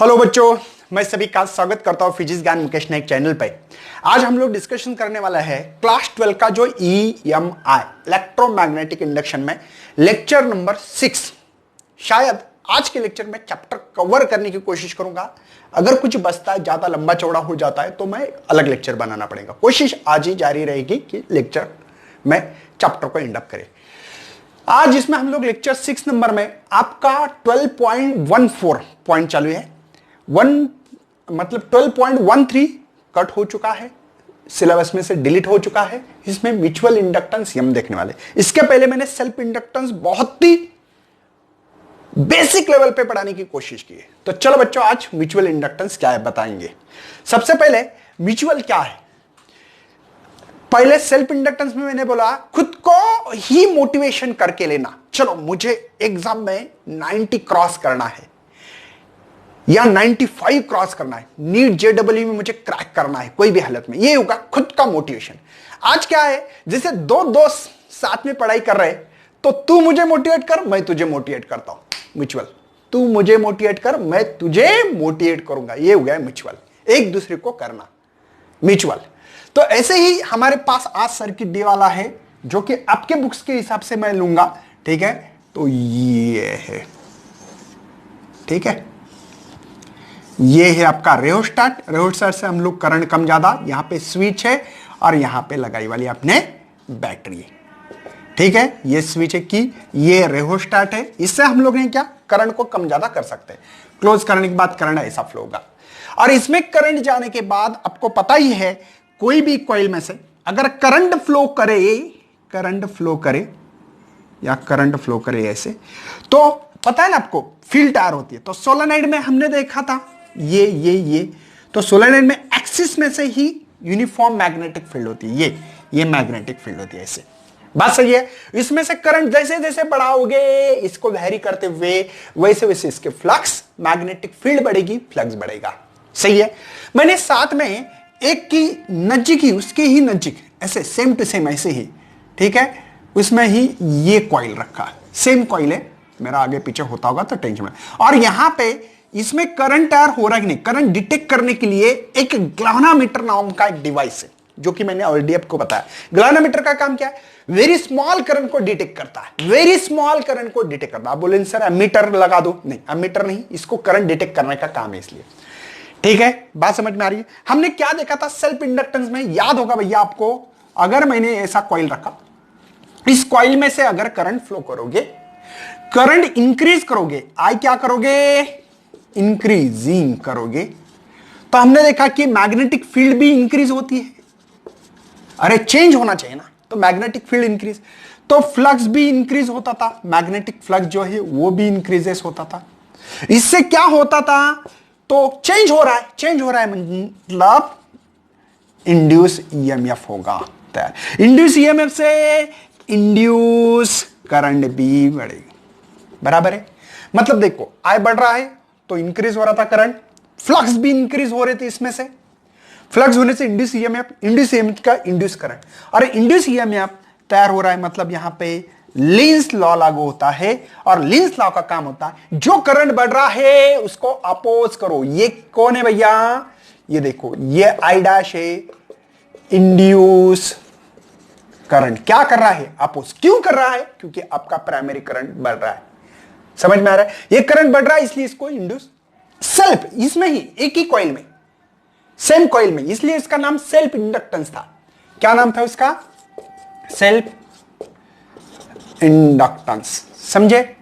Hello बच्चों, मैं सभी का स्वागत करता हूं फिजिक्स ज्ञान मुकेश नायक चैनल पे। आज हम लोग डिस्कशन करने वाला है क्लास 12 का जो EMI इलेक्ट्रोमैग्नेटिक इंडक्शन में लेक्चर नंबर 6। शायद आज के लेक्चर में चैप्टर कवर करने की कोशिश करूंगा। अगर कुछ बचता है, ज्यादा लंबा चौड़ा हो जाता है तो मैं अलग लेक्चर बनाना पड़ेगा। कोशिश आज ही जारी रहेगी कि लेक्चर में चैप्टर को एंड अप करें। आज इसमें हम लोग लेक्चर 6 नंबर में आपका 12.14 पॉइंट चालू है। 12.13 कट हो चुका है, सिलेबस में से डिलीट हो चुका है। इसमें म्यूचुअल इंडक्टेंस हम देखने वाले। इसके पहले मैंने सेल्फ इंडक्टेंस बहुत ही बेसिक लेवल पे पढ़ाने की कोशिश की है। तो चलो बच्चों, आज म्यूचुअल इंडक्टेंस क्या है बताएंगे। सबसे पहले म्यूचुअल क्या है। पहले सेल्फ इंडक्टेंस में मैंने बोला खुद को ही मोटिवेशन करके लेना। चलो मुझे एग्जाम में 90 क्रॉस करना है या 95 क्रॉस करना है, नीट JEE में मुझे क्रैक करना है कोई भी हालत में, ये होगा खुद का मोटिवेशन। आज क्या है, जैसे दो दोस्त साथ में पढ़ाई कर रहे तो तू मुझे मोटिवेट कर, मैं तुझे मोटिवेट करता हूं। म्यूचुअल, तू मुझे मोटिवेट कर, मैं तुझे मोटिवेट करूंगा, ये हो गया म्यूचुअल। एक दूसरे को करना म्यूचुअल। तो ऐसे ही हमारे पास आज सर्किट डी वाला है जो कि आपके बुक्स के हिसाब से मैं लूंगा, ठीक है। तो ये है, ठीक है, ये है आपका रेहोस्टाट से हम लोग करंट कम ज्यादा, यहां पे स्विच है और यहां पे लगाई वाली आपने बैटरी, ठीक है। ये स्विच है की, ये रेहोस्टाट है, इससे हम लोग ने क्या करंट को कम ज्यादा कर सकते हैं। क्लोज करने के बाद करंट ऐसा फ्लो होगा। और इसमें करंट जाने के बाद आपको पता ही है, कोई भी कॉइल में से अगर करंट फ्लो करे ऐसे, तो पता है ना आपको फील्ड तैयार होती है। तो सोलेनॉइड में हमने देखा था ये तो सोलेनॉइड में एक्सिस में से ही यूनिफॉर्म मैग्नेटिक फील्ड होती है, ये मैग्नेटिक फील्ड होती है ऐसे। बात सही है। इसमें से करंट जैसे जैसे बढ़ाओगे, इसको वेरी करते हुए, वैसे वैसे इसके फ्लक्स, मैग्नेटिक फील्ड बढ़ेगी, फ्लक्स बढ़ेगा। सही है। मैंने साथ में एक की नजदीक ही, उसके ही नजदीक ऐसे सेम टू सेम ऐसे ही, ठीक है, उसमें ही ये कॉइल रखा, सेम कॉइल है, मेरा आगे पीछे होता होगा तो टेंशन में। और यहां पे इसमें करंट तैयार हो रहा है कि नहीं, करंट डिटेक्ट करने के लिए एक ग्लैवानोमीटर नाम का एक डिवाइस है, जो कि मैंने ऑलरेडी आपको बताया। ग्लैवानोमीटर का काम क्या है, वेरी स्मॉल करंट को डिटेक्ट करता है, वेरी स्मॉल करंट को डिटेक्ट करता है। आप बोले सर एमीटर लगा दो, नहीं एमीटर नहीं, इसको करंट डिटेक्ट करने का काम है, इसलिए, ठीक है। बात समझ में आ रही है। हमने क्या देखा था सेल्फ इंडक्टेंस में, याद होगा भैया आपको। अगर मैंने ऐसा कॉइल रखा, इस कॉइल में से अगर करंट फ्लो करोगे, करंट इंक्रीज करोगे, आई क्या करोगे, इंक्रीजिंग करोगे, तो हमने देखा कि मैग्नेटिक फील्ड भी इंक्रीज होती है। अरे चेंज होना चाहिए ना, तो मैग्नेटिक फील्ड इंक्रीज, तो फ्लक्स भी इंक्रीज होता था, मैग्नेटिक फ्लक्स जो है वो भी इंक्रीजेस होता था। इससे क्या होता था, तो चेंज हो रहा है मतलब इंड्यूस EMF होगा। इंड्यूस EMF से इंड्यूस करंट भी बढ़ेगी, बराबर है। मतलब देखो आई बढ़ रहा है तो इंक्रीज हो रहा था करंट, फ्लक्स भी इंक्रीज हो रहे थे, इसमें से फ्लक्स होने से इंड्यूस EMF का इंड्यूस करंट, और इंड्यूस EMF तैयार हो रहा है, मतलब यहां पे लिंस लॉ लागू होता है। और लिंस लॉ का काम होता है, जो करंट बढ़ रहा है उसको अपोज करो। ये कौन है भैया, ये देखो, ये I डैश है, इंड्यूस करंट क्या कर रहा है, अपोज। क्यों कर रहा है, क्योंकि आपका प्राइमरी करंट बढ़ रहा है। समझ में आ रहा है, ये करंट बढ़ रहा है इसलिए इसको इंड्यूस, सेल्फ, इसमें ही एक ही कॉइल में, सेम कॉइल में, इसलिए इसका नाम सेल्फ इंडक्टेंस था। क्या नाम था उसका, सेल्फ इंडक्टेंस, समझे।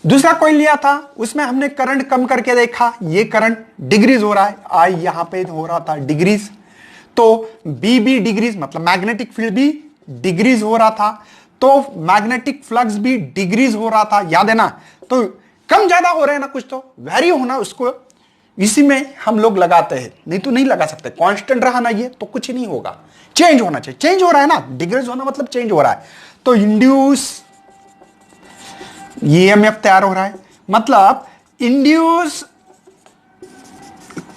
दूसरा कॉइल लिया था, उसमें हमने करंट कम करके देखा, ये करंट डिग्रीज हो रहा है, आई यहां पे हो रहा था डिग्रीज, तो बी भी डिग्रीज, मतलब मैग्नेटिक फील्ड भी डिग्रीज हो रहा था, तो मैग्नेटिक फ्लक्स भी डिग्रीज हो रहा था, याद है ना। तो कम ज्यादा हो रहे हैं ना, कुछ तो वैरी होना, उसको इसी में हम लोग लगाते हैं, नहीं तो नहीं लगा सकते। कांस्टेंट रहा ना ये तो कुछ नहीं होगा, चेंज होना चाहिए, चेंज हो रहा है ना, डिग्रीज होना मतलब चेंज हो रहा है। तो इंड्यूस EMF तैयार हो रहा है, मतलब इंड्यूस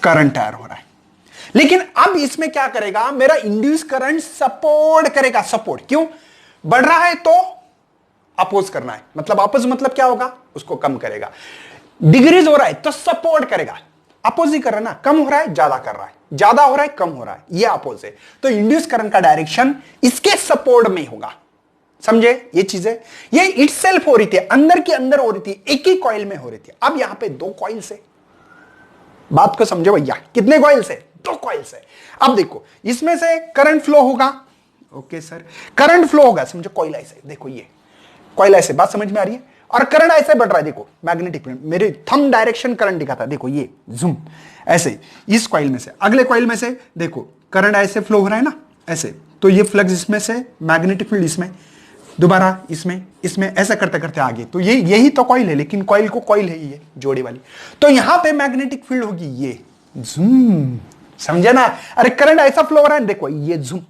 करंट तैयार हो रहा है। लेकिन अब इसमें क्या करेगा, मेरा इंड्यूस करंट सपोर्ट करेगा। सपोर्ट क्यों, बढ़ रहा है तो अपोज करना है, मतलब अपोज मतलब क्या होगा, उसको कम करेगा। डिग्रीज हो रहा है तो सपोर्ट करेगा। अपोजिट कर रहा है ना, कम हो रहा है ज्यादा कर रहा है, ज्यादा हो रहा है कम हो रहा है, ये अपोजिट। तो इंड्यूस करंट का डायरेक्शन इसके सपोर्ट में होगा, समझे ये चीजें। ये इटसेल्फ हो रही थी, अंदर के अंदर हो रही थी, एक ही कॉइल में हो रही थी। अब यहां पे दो कॉइल से, बात को समझो भैया, कितने कॉइल से? दो कॉइल से। अब देखो इसमें से करंट फ्लो होगा, ओके सर, करंट फ्लो होगा, समझो कॉइल ऐसे, देखो ये कॉइल ऐसे, बात समझ में आ रही है, और करंट ऐसे बढ़ रहा है, देखो मैग्नेटिक फील्ड, मेरे थंब डायरेक्शन करंट दिखाता है, देखो ये जूम ऐसे, इस कॉइल में से अगले कॉइल में से देखो करंट ऐसे फ्लो हो रहा है ना, ऐसे, तो ये फ्लक्स इसमें से, मैग्नेटिक फील्ड इसमें, दोबारा इसमें, इसमें ऐसा करते करते आगे, तो ये यही तो कॉइल है, लेकिन कॉइल को कॉइल है ये जोड़ी वाली, तो यहां पे मैग्नेटिक फील्ड होगी ये जूम, समझे ना। अरे करंट ऐसा फ्लो हो रहा है, देखो ये जूम,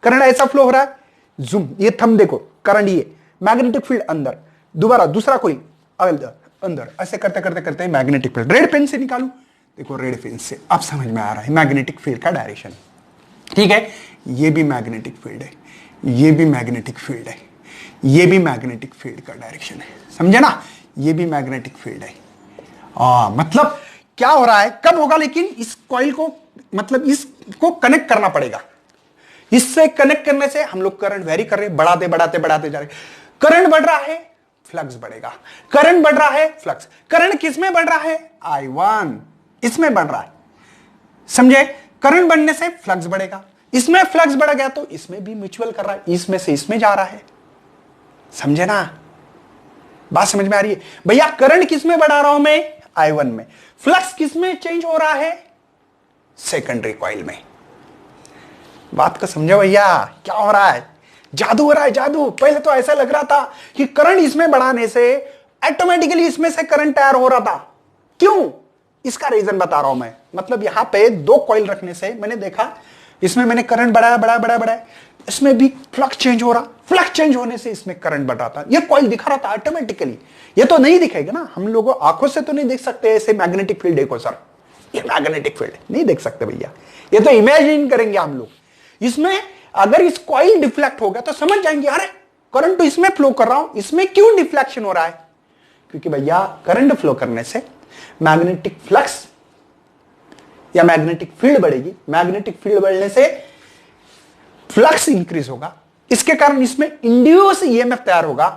करंट ऐसा फ्लो हो रहा है, जूम, ये थंब देखो, करंट ये, मैग्नेटिक फील्ड अंदर, दोबारा दूसरा कोई अंदर, ऐसे करते करते करते मैग्नेटिक फील्ड। रेड पेन से निकालू, देखो रेड पेन से, अब समझ में आ रहा है मैग्नेटिक फील्ड का डायरेक्शन, ठीक है। ये भी मैग्नेटिक फील्ड है, ये भी मैग्नेटिक फील्ड है, ये भी मैग्नेटिक फील्ड का डायरेक्शन है, समझे ना, ये भी मैग्नेटिक फील्ड है। मतलब क्या हो रहा है, कब होगा, लेकिन इस कॉइल को, मतलब इसको कनेक्ट करना पड़ेगा, इससे कनेक्ट करने से हम लोग करंट वेरी कर रहे हैं, बढ़ाते बढ़ाते बढ़ाते जा रहे, करंट बढ़ रहा है फ्लक्स बढ़ेगा, करंट बढ़ रहा है फ्लक्स, करंट किस में बढ़ रहा है, I1 इसमें बढ़ रहा है, समझे, करंट बढ़ने से फ्लक्स बढ़ेगा, इसमें फ्लक्स बढ़ गया तो इसमें भी म्यूचुअल कर रहा है, इसमें से इसमें जा रहा है, समझे ना, बात समझ में आ रही है भैया। करंट किस में बढ़ा रहा हूं मैं, I1 में, फ्लक्स किस में चेंज हो रहा है, सेकेंडरी कॉइल में। बात को समझो भैया, क्या हो रहा है, जादू हो रहा है, जादू। पहले तो ऐसा लग रहा था कि करंट इसमें बढ़ाने से ऑटोमेटिकली इसमें से करंट तैयार हो रहा था, क्यों, इसका रीजन बता रहा हूं मैं। मतलब यहां पे दो कॉइल रखने से मैंने देखा, इसमें मैंने करंट बढ़ाया बढ़ाया बढ़ाया बढ़ाया, इसमें भी फ्लक्स चेंज हो रहा, फ्लक्स चेंज होने से इसमें करंट बढ़ रहा था, ये कॉइल दिखा रहा था ऑटोमेटिकली। ये तो नहीं दिखेगा ना, हम लोगों आंखों से तो नहीं देख सकते ऐसे मैग्नेटिक फील्ड, देखो सर ये मैग्नेटिक फील्ड नहीं देख सकते भैया, ये तो इमेजिन करेंगे हम लोग। इसमें अगर इस कॉइल डिफ्लेक्ट हो गया तो समझ जाएंगे, अरे करंट तो इसमें फ्लो कर रहा हूं, इसमें क्यों डिफ्लेक्शन हो रहा है, क्योंकि भैया करंट फ्लो करने से मैग्नेटिक फ्लक्स या मैग्नेटिक फील्ड बढ़ेगी, मैग्नेटिक फील्ड बढ़ने से फ्लक्स इंक्रीज होगा, इसके कारण इसमें इंड्यूस ईएमएफ तैयार होगा,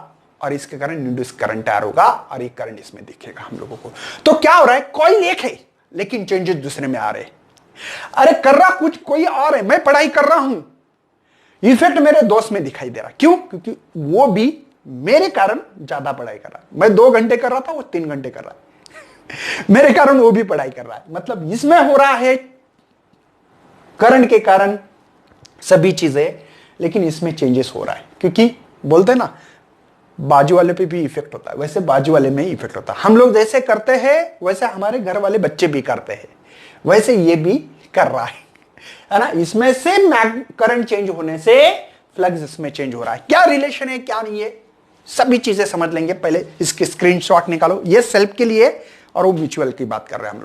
और इसके कारण इंड्यूस करंट तैयार होगा, और ये करंट इसमें दिखेगा हम लोगों को। तो क्या हो रहा है, कॉइल एक है लेकिन चेंजेस दूसरे में आ रहे हैं। अरे कर रहा कुछ कोई और है, मैं पढ़ाई कर रहा हूं, इफेक्ट मेरे दोस्त में दिखाई दे रहा, क्यों, क्योंकि वो भी मेरे कारण ज्यादा पढ़ाई कर रहा है। मैं 2 घंटे कर रहा था, वो 3 घंटे कर रहा है मेरे कारण वो भी पढ़ाई कर रहा है। मतलब इसमें हो रहा है करंट के कारण सभी चीजें, लेकिन इसमें चेंजेस हो रहा है, क्योंकि बोलते हैं ना बाजू वाले पे भी इफेक्ट होता है, वैसे बाजू वाले में ही इफेक्ट होता है। हम लोग जैसे करते हैं वैसे हमारे घर वाले बच्चे भी करते हैं, वैसे ये भी कर रहा है ना। इसमें से करंट चेंज होने से फ्लक्स इसमें चेंज हो रहा है, क्या रिलेशन है क्या नहीं है, सभी चीजें समझ लेंगे। पहले इसके स्क्रीनशॉट निकालो, ये सेल्फ के लिए और वो म्यूचुअल की बात कर रहे हैं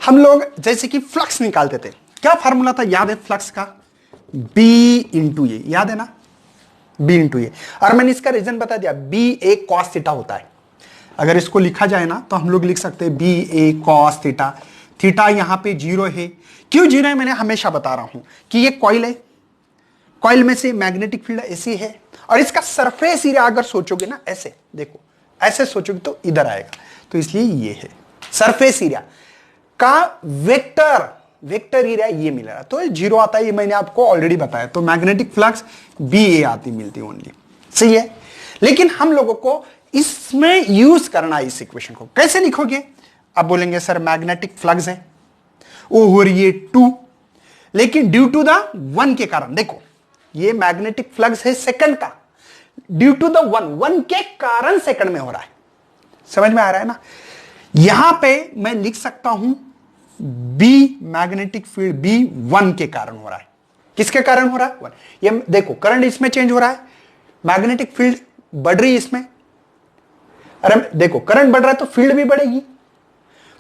हम लोग जैसे कि फ्लक्स निकालते थे, क्या फार्मूला था याद है फ्लक्स का, B इंटू ए, याद है ना, B इंटू ए। और मैंने इसका रीजन बता दिया, B A cos थीटा होता है। अगर इसको लिखा जाए ना तो हम लोग लिख सकते हैं B A cos theta, theta यहां पे 0 है, क्यों 0 है, मैंने हमेशा बता रहा हूं कि ये कॉइल है, कॉइल में से मैग्नेटिक फील्ड ऐसी है, और इसका सरफेस एरिया अगर सोचोगे ना ऐसे, देखो ऐसे सोचोगे तो इधर आएगा, तो इसलिए ये है सरफेस एरिया का वेक्टर, वेक्टर एरिया ये मिल रहा है, तो 0 आता है, ये मैंने आपको ऑलरेडी बताया। तो मैग्नेटिक फ्लक्स बी ए आती मिलती ओनली, सही है। लेकिन हम लोगों को इसमें यूज करना है इस इक्वेशन को, कैसे लिखोगे, अब बोलेंगे सर मैग्नेटिक फ्लक्स है, वो हो रही है 2, लेकिन ड्यू टू द 1 के कारण, देखो ये मैग्नेटिक फ्लक्स है सेकंड का, ड्यू टू द 1 के कारण सेकंड में हो रहा है, समझ में आ रहा है ना। यहां पे मैं लिख सकता हूं बी मैग्नेटिक फील्ड बी 1 के कारण हो रहा है, किसके कारण हो रहा है, 1। ये देखो करंट इसमें चेंज हो रहा है, मैग्नेटिक फील्ड बढ़ रही है इसमें, अरे देखो करंट बढ़ रहा है तो फील्ड भी बढ़ेगी,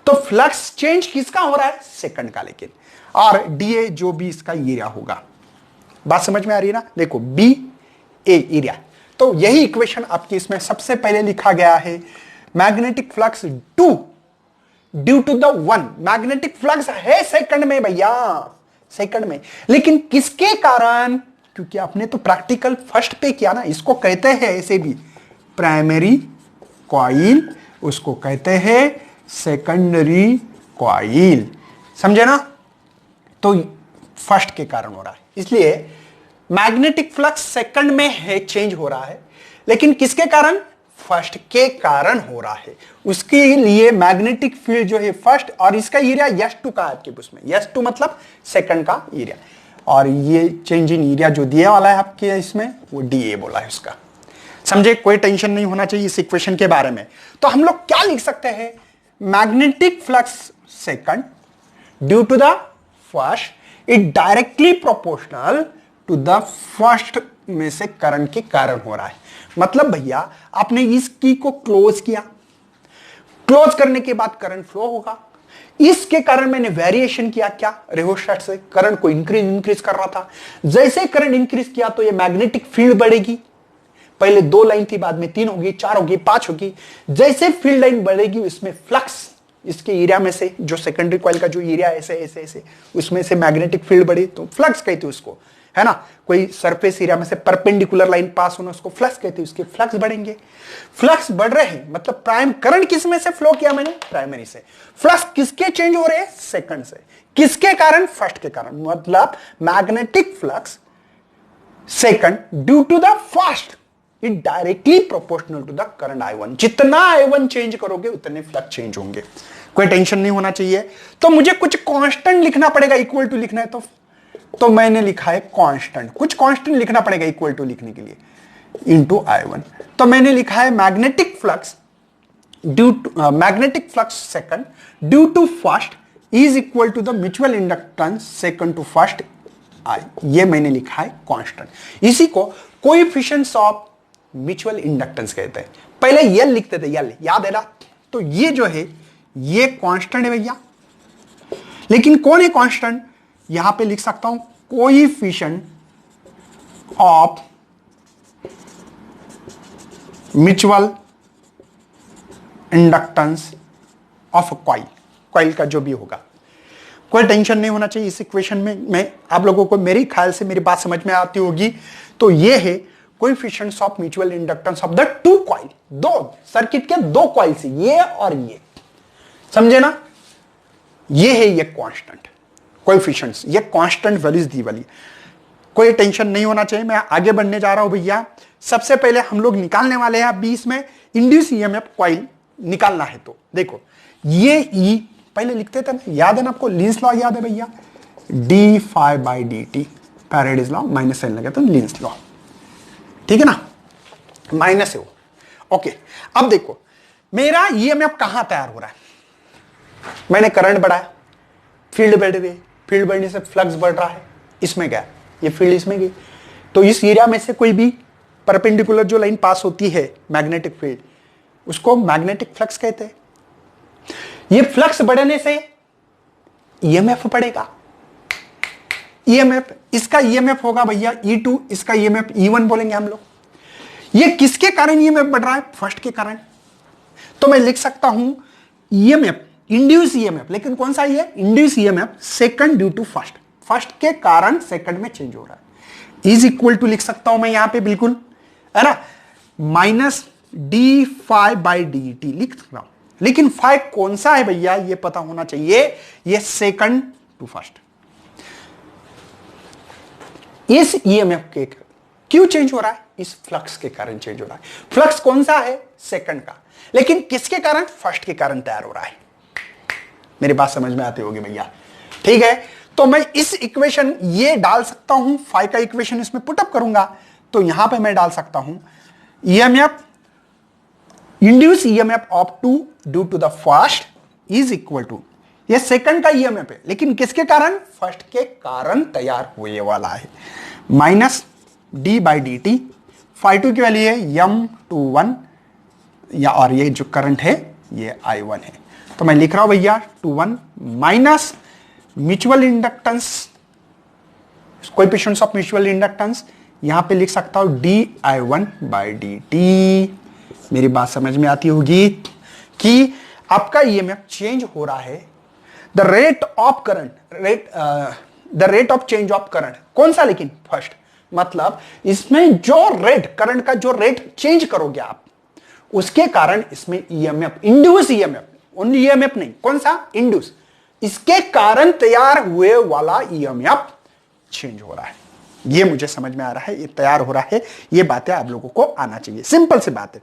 तो फ्लक्स चेंज किसका हो रहा है, सेकंड का, लेकिन और डीए जो भी इसका एरिया होगा, बात समझ में आ रही है ना। देखो बी ए एरिया, तो यही इक्वेशन आपकी इसमें सबसे पहले लिखा गया है, magnetic flux 2 due to the one, magnetic flux है सेकंड में भैया, सेकंड में, लेकिन किसके कारण? क्योंकि आपने तो प्रैक्टिकल फर्स्ट पे किया ना, इसको कहते हैं ऐसे भी प्राइमरी कॉइल, उसको कहते हैं सेकेंडरी कॉइल, समझे ना? तो फर्स्ट के कारण हो रहा है, इसलिए मैग्नेटिक फ्लक्स सेकंड में है, चेंज हो रहा है, लेकिन किसके कारण? फर्स्ट के कारण हो रहा है। उसके लिए मैग्नेटिक फील्ड जो है फर्स्ट, और इसका एरिया S2 का है आपके बुक में, S2 मतलब सेकंड का एरिया, और ये चेंज इन एरिया जो दिया वाला है आपके इसमें वो DA बोला है उसका, समझे? कोई टेंशन नहीं होना चाहिए इस इक्वेशन के बारे में। तो हम लोग क्या लिख सकते हैं? Magnetic flux second due to the first it directly proportional to the first में से करंट के कारण हो रहा है। मतलब भैया आपने इस की को क्लोज किया, क्लोज करने के बाद करंट फ्लो होगा, इसके कारण मैंने वेरिएशन किया, क्या? रियोस्टेट से करंट को इंक्रीज कर रहा था, जैसे करंट इंक्रीज किया तो ये मैग्नेटिक फील्ड बढ़ेगी, पहले 2 लाइन थी, बाद में 3 होगी, 4 होगी, 5 होगी, जैसे फील्ड लाइन बढ़ेगी उसमें फ्लक्स, इसके एरिया में से जो सेकेंडरी कॉइल का जो एरिया ऐसे ऐसे ऐसे उसमें से मैग्नेटिक फील्ड बढ़े तो फ्लक्स कहते हैं उसको, है ना? कोई सरफेस एरिया में से परपेंडिकुलर लाइन पास होना उसको फ्लक्स कहते हैं, उसके फ्लक्स बढ़ेंगे। फ्लक्स बढ़ रहे हैं मतलब प्राइम करंट किस में से फ्लो किया मैंने? प्राइमरी से। फ्लक्स किसके चेंज हो रहे हैं? सेकंड से। किसके कारण? फर्स्ट के कारण। मतलब magnetic flux second due to the first it directly proportional to the current I1। जितना I1 चेंज करोगे उतने फ्लक्स चेंज होंगे, कोई टेंशन नहीं होना चाहिए। तो मुझे कुछ कांस्टेंट लिखना पड़ेगा, इक्वल टू लिखना है तो मैंने लिखा है कांस्टेंट, कुछ कांस्टेंट लिखना पड़ेगा इक्वल टू लिखने के लिए, इनटू I1। तो मैंने लिखा है magnetic flux second due to first is equal to the mutual inductance second to first I। ये मैंने लिखा है कांस्टेंट। इसी को कोएफिशिएंट्स ऑफ म्यूचुअल इंडक्टेंस कहते हैं। पहले ये लिखते थे, ये याद है ना? तो ये जो है ये कांस्टेंट है भैया, लेकिन कौन है कांस्टेंट? यहां पे लिख सकता हूं coefficient of mutual inductance of coil का जो भी होगा, कोई टेंशन नहीं होना चाहिए इस इक्वेशन में। मैं आप लोगों को मेरे ख्याल से मेरी बात समझ में आती होगी। तो ये है coefficients of mutual inductance of the two coil, दो सर्किट के दो कॉइल से, ये और ये, समझे ना? ये है ये कांस्टेंट कोएफिशिएंट्स, ये कांस्टेंट वैल्यूज दी वाली, कोई टेंशन नहीं होना चाहिए। मैं आगे बढ़ने जा रहा हूं भैया। सबसे पहले हम लोग निकालने वाले हैं अभी इसमें इंड्यूस ईएमएफ कॉइल निकालना है। तो देखो ये ई पहले लिखते थे ना, याद है ना आपको? लिंस लॉ याद है भैया? D phi by d t, Faraday's law, minus sign लगे तो लिंस लॉ, ठीक है ना? माइनस है वो। ओके, अब देखो मेरा ईएमएफ कहां तैयार हो रहा है? मैंने करंट बढ़ाया, फील्ड बढ़ गई, फील्ड बढ़ने से फ्लक्स बढ़ रहा है, इसमें गया, ये फील्ड इसमें गई, तो इस एरिया में से कोई भी परपेंडिकुलर जो लाइन पास होती है मैग्नेटिक फील्ड, उसको मैग्नेटिक फ्लक्स कहते हैं। ये फ्लक्स बढ़ने से ईएमएफ बढ़ेगा, ईएमएफ, इसका ईएमएफ होगा भैया E2, इसका ईएमएफ E1 बोलेंगे हम लोग। ये किसके कारण ईएमएफ बढ़ रहा है? फर्स्ट के कारण। तो मैं लिख सकता हूं ईएमएफ, इंड्यूस ईएमएफ, लेकिन कौन सा ये? Induced EMF second due to first, first के कारण सेकंड में चेंज हो रहा है, इज इक्वल टू लिख सकता हूं मैं यहां पे, बिल्कुल, है ना? Minus d phi by d t लिख सकता हूं, लेकिन फाई कौन सा है भैया ये पता होना चाहिए, ये सेकंड टू फर्स्ट। इस ईएमएफ के क्यों चेंज हो रहा है? इस फ्लक्स के कारण चेंज हो रहा है। फ्लक्स कौन सा है? सेकंड का, लेकिन किसके कारण? फर्स्ट के कारण तैयार हो रहा है। मेरी बात समझ में आती होगी भैया, ठीक है? तो मैं इस इक्वेशन ये डाल सकता हूं, फाई का इक्वेशन इसमें पुटअप करूंगा, तो यहां पे मैं डाल सकता हूं EMF, induce EMF of 2 due to the first is equal to, ये सेकंड का ईएमएफ है, लेकिन किसके कारण? फर्स्ट के कारण तैयार हुए वाला है, minus d by d t, phi two की वैल्यू है M21, या और ये जो करंट है ये I1 है। तो मैं लिख रहा हूं भैया 21 minus mutual inductance, coefficients of mutual inductance, यहां पे लिख सकता हूं DI1 बाई डी टी। मेरी बात समझ में आती होगी कि आपका ईएमएफ चेंज हो रहा है, the rate of change of current, कौन सा लेकिन फर्स्ट, मतलब इसमें जो रेट करंट का जो रेट चेंज करोगे आप, उसके कारण इसमें EMF, induce EMF, only EMF नहीं, कौन सा, इंड्यूस, इसके कारण तैयार हुए वाला ईएमएफ चेंज हो रहा है। ये मुझे समझ में आ रहा है, ये तैयार हो रहा है, ये बातें आप लोगों को आना चाहिए, सिंपल सी बात है,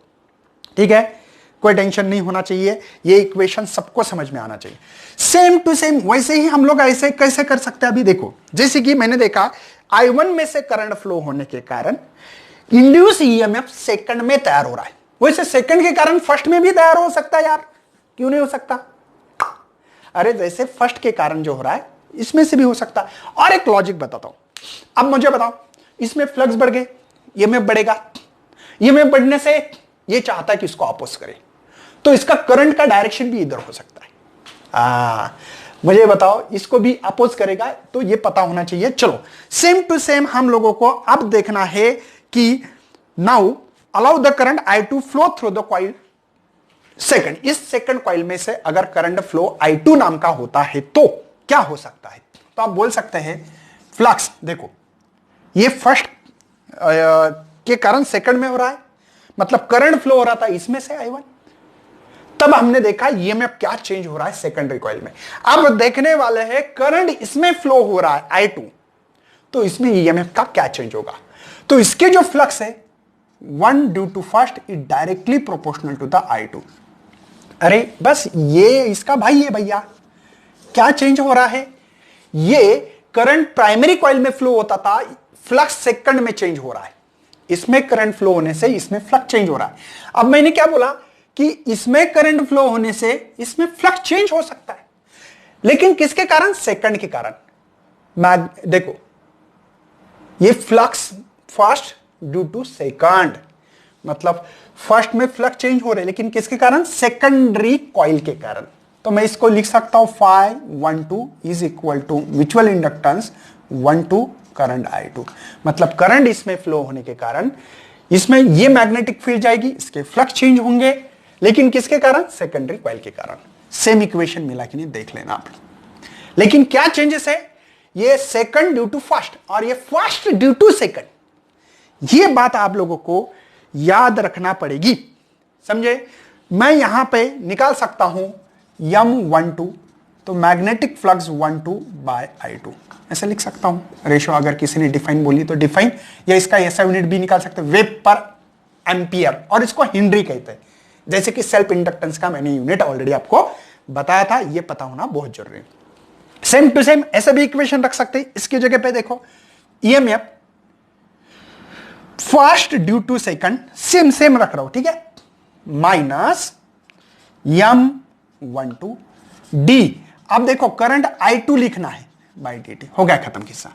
ठीक है, कोई टेंशन नहीं होना चाहिए, ये इक्वेशन सबको समझ में आना चाहिए। सेम टू सेम वैसे ही हम लोग ऐसे कैसे कर सकते हैं, अभी देखो, जैसे कि मैंने देखा I1 में से करंट फ्लो होने के कारण इंड्यूस ईएमएफ सेकंड में तैयार हो रहा है, वैसे सेकंड के कारण फर्स्ट में भी तैयार हो सकता है यार, क्यों नहीं हो सकता? अरे जैसे फर्स्ट के कारण जो हो रहा है इसमें से भी हो सकता है। और एक लॉजिक बताता हूं, अब मुझे बताओ, इसमें फ्लक्स बढ़ गए, ईएमएफ बढ़ेगा, ईएमएफ बढ़ने से ये चाहता है कि इसको अपोज करे, तो इसका करंट का डायरेक्शन भी इधर हो सकता है। मुझे बताओ, इसको भी अपोज करेगा, तो ये पता होना चाहिए। चलो सेम टू सेम हम लोगों को अब देखना है कि now allow the current I2 flow through the coil second, इस सेकंड कॉइल में से अगर करंट फ्लो I2 नाम का होता है तो क्या हो सकता है? तो आप बोल सकते हैं फ्लक्स, देखो ये फर्स्ट के कारण सेकंड में हो रहा है, मतलब करंट फ्लो हो रहा था इसमें से I1, तब हमने देखा ईएमएफ क्या चेंज हो रहा है सेकेंडरी कॉइल में। अब देखने वाले हैं करंट इसमें फ्लो हो रहा है I2, तो इसमें ईएमएफ का क्या चेंज होगा। तो इसके जो फ्लक्स है 1 due to first is directly proportional to the I2। अरे बस ये इसका भाई है भैया, क्या चेंज हो रहा है, ये करंट प्राइमरी कॉइल में फ्लो होता था, फ्लक्स सेकंड में चेंज हो रहा है, इसमें करंट फ्लो होने से इसमें फ्लक्स चेंज हो रहा है। अब मैंने क्या बोला कि इसमें करंट फ्लो होने से इसमें फ्लक्स चेंज हो सकता है, लेकिन किसके कारण, सेकंड के कारण। देखो ये flux first due to second, मतलब फर्स्ट में फ्लक्स चेंज हो रहे लेकिन किसके कारण, सेकेंडरी कॉइल के कारण। तो मैं इसको लिख सकता हूं φ12 is equal to mutual inductance 12 current I2, मतलब करंट इसमें फ्लो होने के कारण इसमें ये मैग्नेटिक फील्ड जाएगी, इसके फ्लक्स चेंज होंगे, लेकिन किसके कारण, सेकेंडरी कॉइल के कारण। सेम इक्वेशन मिला कि नहीं, देख लेना आप। लेकिन क्या चेंजेस है, ये सेकंड ड्यू टू फर्स्ट और ये फर्स्ट ड्यू टू सेकंड, ये बात आप लोगों को याद रखना पड़ेगी, समझे। मैं यहां पे निकाल सकता हूं M12, तो मैग्नेटिक फ्लक्स 12 बाय I2 ऐसे लिख सकता हूं। रेशो अगर किसी ने डिफाइन बोली तो डिफाइन, या इसका ऐसा यूनिट भी निकाल सकते हैं, वेब पर एम्पियर, और इसको हेनरी कहते हैं। जैसे कि सेल्फ इंडक्टेंस का मैंने यूनिट ऑलरेडी आपको बताया था, ये पता होना बहुत जरूरी है। सेम टू सेम ऐसे भी इक्वेशन रख सकते हैं। इसकी जगह पे देखो EMF first due to second, same same रख रहा हूं, ठीक है, माइनस M12 D। अब देखो करंट I2 लिखना है बाई dt, हो गया खत्म किस्सा।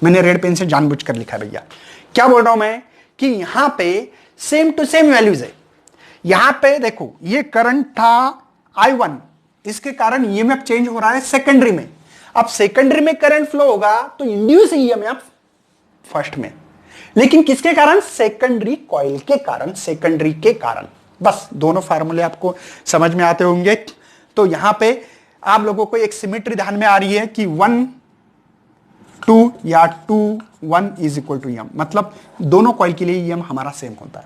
मैंने रेड पेन से जानबूझकर लिखा भैया। क्या बोल रहा हूं मैं कि यहां पे सेम टू सेम वैल्यूज है। यहां पे देखो ये करंट था I1, इसके कारण ईएमएफ चेंज हो रहा है सेकेंडरी में। अब सेकेंडरी में करंट फ्लो होगा तो इंड्यूस ईएमएफ फर्स्ट में, लेकिन किसके कारण, सेकेंडरी कॉइल के कारण, सेकेंडरी के कारण। बस दोनों फार्मूले आपको समझ में आते होंगे। तो यहां पे आप लोगों को एक सिमेट्री ध्यान में आ रही है कि 1 2 या 2 1 इज इक्वल टू एम, मतलब दोनों कॉइल के लिए एम हमारा सेम होता है,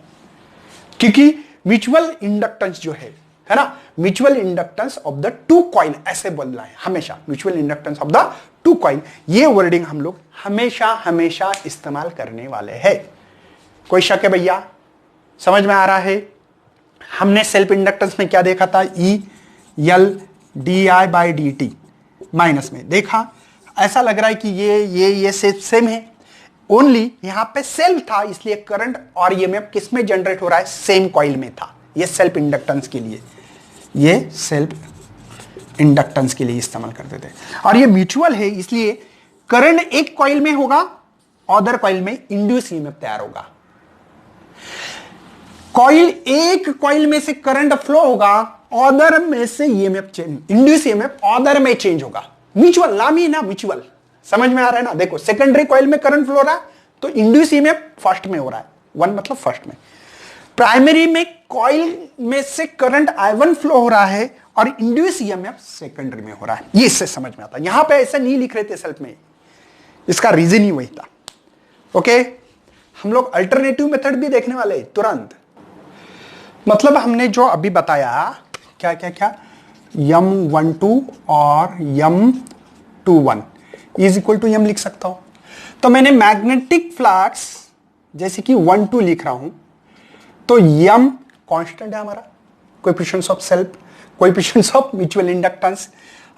क्योंकि म्यूचुअल इंडक्टेंस जो है ना, mutual inductance of the two coil ऐसे बोलना है हमेशा, mutual inductance of the two coil. ये वर्डिंग हम लोग हमेशा हमेशा इस्तेमाल करने वाले हैं। कोई शक है भैया, समझ में आ रहा है। हमने सेल्फ इंडक्टेंस में क्या देखा था, E L D I by d T minus में देखा, ऐसा लग रहा है कि ये सेम है, ओनली यहां पे सेल्फ था, इसलिए करंट और ईएमएफ किस में जनरेट हो रहा है, सेम कॉइल में था। ये सेल्फ इंडक्टेंस के लिए, ये सेल्फ इंडक्टेंस के लिए इस्तेमाल करते थे। और ये म्यूचुअल है, इसलिए करंट एक कॉइल में होगा, अदर कॉइल में इंड्यूस ईएमएफ तैयार होगा। कॉइल एक कॉइल में से करंट फ्लो होगा, अदर में से EMF change, induce EMF other में चेंज होगा। म्यूचुअल नाम ही ना म्यूचुअल, समझ में आ रहा है ना। देखो सेकेंडरी कॉइल में करंट फ्लो हो रहा है तो इंड्यूस ईएमएफ फर्स्ट में हो रहा है, 1 मतलब फर्स्ट में। प्राइमरी में कॉइल में से करंट I1 फ्लो हो रहा है और इंड्यूस ईएमएफ सेकेंडरी में हो रहा है। ये इससे समझ में आता है। यहां पे ऐसा नहीं लिख रहे थे सेल्फ में, इसका रीजन ही वही था। ओके, हम लोग अल्टरनेटिव मेथड भी देखने वाले हैं तुरंत। मतलब हमने जो अभी बताया क्या क्या क्या, M12 और M21 is equal to M लिख सकता हूं। तो मैंने मैग्नेटिक फ्लक्स जैसे कि 1 2 लिख रहा हूं, तो M कांस्टेंट है हमारा, coefficients of self, coefficients of mutual inductance,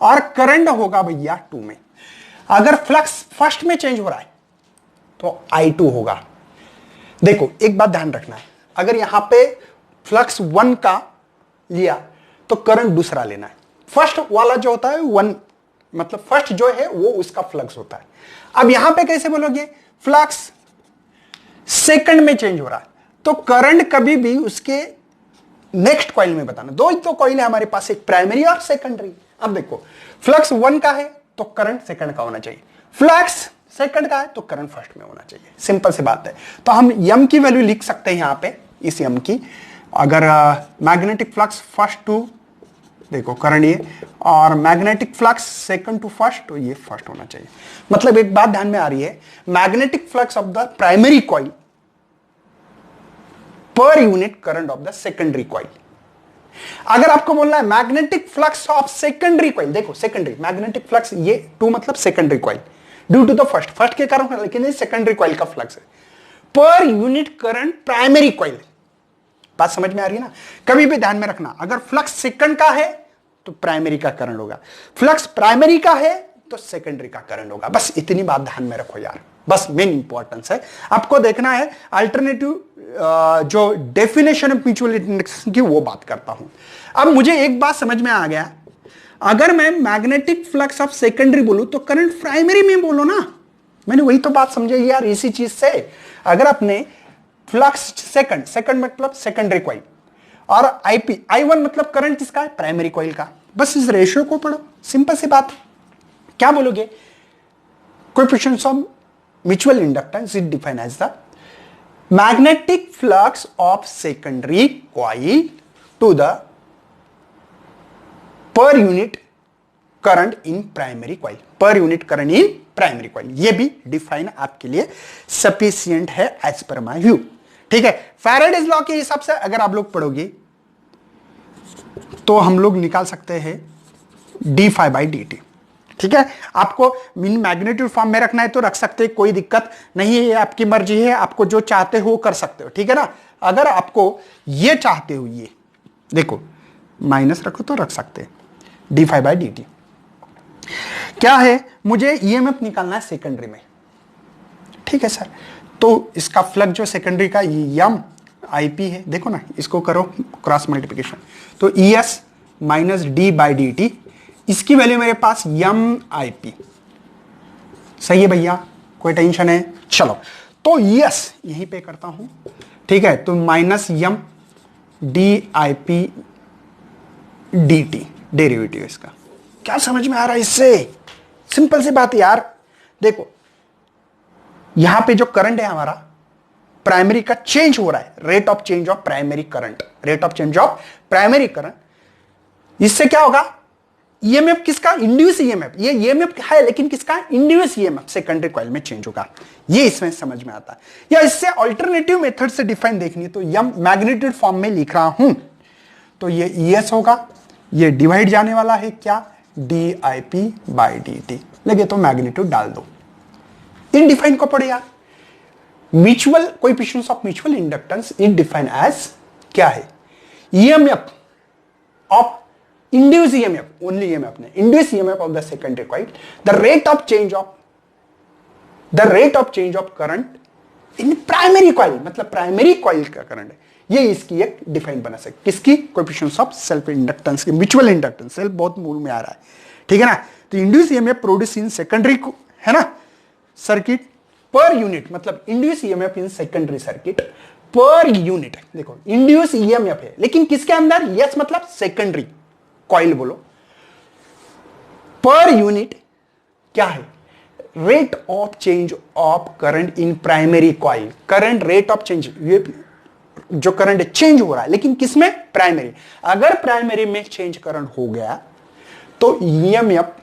और करंट होगा भैया 2 में। अगर फ्लक्स फर्स्ट में चेंज हो रहा है तो I2 होगा। देखो एक बात ध्यान रखना है, अगर यहां पे फ्लक्स 1 का लिया तो करंट दूसरा लेना है। फर्स्ट वाला जो होता है 1, मतलब फर्स्ट जो है वो उसका फ्लक्स होता है। अब यहां पे कैसे बोलोगे, फ्लक्स सेकंड में चेंज हो रहा है तो करंट कभी भी उसके नेक्स्ट कॉइल में बताना। दो ही तो कॉइल है हमारे पास, एक प्राइमरी और सेकेंडरी। अब देखो फ्लक्स 1 का है तो करंट सेकंड का होना चाहिए, फ्लक्स सेकंड का है तो करंट फर्स्ट में होना चाहिए। सिंपल सी बात है। तो हम M की वैल्यू लिख सकते हैं यहां पे, इस M की। अगर मैग्नेटिक फ्लक्स फर्स्ट टू, देखो करंट ये, और magnetic flux second to first, तो ये फर्स्ट होना चाहिए। मतलब एक बात ध्यान में आ रही है, magnetic flux of the primary coil per unit current of the secondary coil. अगर आपको बोलना है magnetic flux of secondary coil, देखो सेकेंडरी मैग्नेटिक फ्लक्स, ये 2 मतलब secondary coil due to the first के कारण, लेकिन ये सेकेंडरी कॉइल का फ्लक्स है पर यूनिट करंट प्राइमरी कॉइल। बात समझ में आ रही है ना। कभी भी ध्यान में रखना, अगर फ्लक्स सेकंड का है तो प्राइमरी का करंट होगा, फ्लक्स प्राइमरी का है तो सेकेंडरी का करंट होगा। बस इतनी बात ध्यान में रखो यार, बस मेन इंपॉर्टेंस है आपको देखना है। अल्टरनेटिव जो डेफिनेशन ऑफ म्यूचुअल इंडक्टेंस की वो बात करता हूं। अब मुझे एक बात समझ में आ गया, अगर मैं मैग्नेटिक फ्लक्स ऑफ सेकेंडरी बोलूं तो करंट प्राइमरी में बोलो ना। मैंने वही तो बात समझी यार इसी चीज से। अगर आपने फ्लक्स सेकंड मतलब सेकेंडरी कॉइल, और I1 मतलब करंट किसका है, प्राइमरी कॉइल का। बस इस रेशियो को पढ़ो, सिंपल सी बात। क्या बोलोगे, coefficients of mutual inductance is defined as the magnetic flux of secondary coil to the per unit current in primary coil, per unit current in primary coil. ये भी डिफाइन आपके लिए सफिशिएंट है एज पर माय व्यू। ठीक है, Faraday's law के हिसाब से अगर आप लोग पढ़ोगे तो हम लोग निकाल सकते हैं d∅dt। ठीक है, आपको मीन मैग्नीट्यूड फॉर्म में रखना है तो रख सकते हैं, कोई दिक्कत नहीं है, ये आपकी मर्जी है, आपको जो चाहते हो कर सकते हो। ठीक है ना। अगर आपको ये चाहते हो, ये देखो माइनस रखो तो रख सकते हैं d∅dt। क्या है, मुझे ईएमएफ निकालना है सेकेंडरी में। ठीक है सर, तो इसका फ्लक्स जो सेकेंडरी का यम IP है, देखो ना, इसको करो क्रॉस मल्टीप्लिकेशन, तो ES माइनस d/dt, इसकी वैल्यू मेरे पास MIP। सही है भैया, कोई टेंशन है। चलो तो ES यहीं पे करता हूं। ठीक है, तो minus M dIP dt derivative इसका। क्या समझ में आ रहा है इससे? सिंपल सी बात यार। देखो यहां पे जो करंट है हमारा प्राइमरी का चेंज हो रहा है, rate of change of primary current, rate of change of primary current. इससे क्या होगा, ईएमएफ किसका, इंड्यूस ईएमएफ। ये ईएमएफ है लेकिन किसका, इंड्यूस ईएमएफ सेकेंडरी कॉइल में चेंज होगा। ये इसमें समझ में आता है। या इससे अल्टरनेटिव मेथड से डिफाइन देखनी है तो यम मैग्नीट्यूड फॉर्म में लिख रहा हूं, तो ये ES होगा, ये डिवाइड जाने वाला है क्या, dIP/dt। लगे तो मैग्नीट्यूड डाल दो। इन डिफाइन को पढ़े यार। Mutual coefficients of mutual inductance is defined as क्या है, EMF of induce EMF, only EMF ने, induce EMF of the secondary coil, the rate of change of current in primary coil, मतलब primary coil का current है। ये इसकी एक define बना सकते, किसकी, कोएफिशिएंट्स ऑफ सेल्फ इंडक्टेंस की, म्यूचुअल इंडक्टेंस। सेल्फ बहुत मूल में आ रहा है। ठीक है ना। तो induce EMF produce in secondary है ना सर्किट पर यूनिट, मतलब induce EMF in secondary circuit per unit. देखो इंड्यूस ईएमएफ है लेकिन किसके अंदर, यस मतलब सेकेंडरी कॉइल बोलो, पर यूनिट क्या है, rate of change of current in primary coil. Current rate of change, ये जो करंट चेंज हो रहा है, लेकिन किसमें? प्राइमरी। अगर प्राइमरी में चेंज करंट हो गया तो ईएमएफ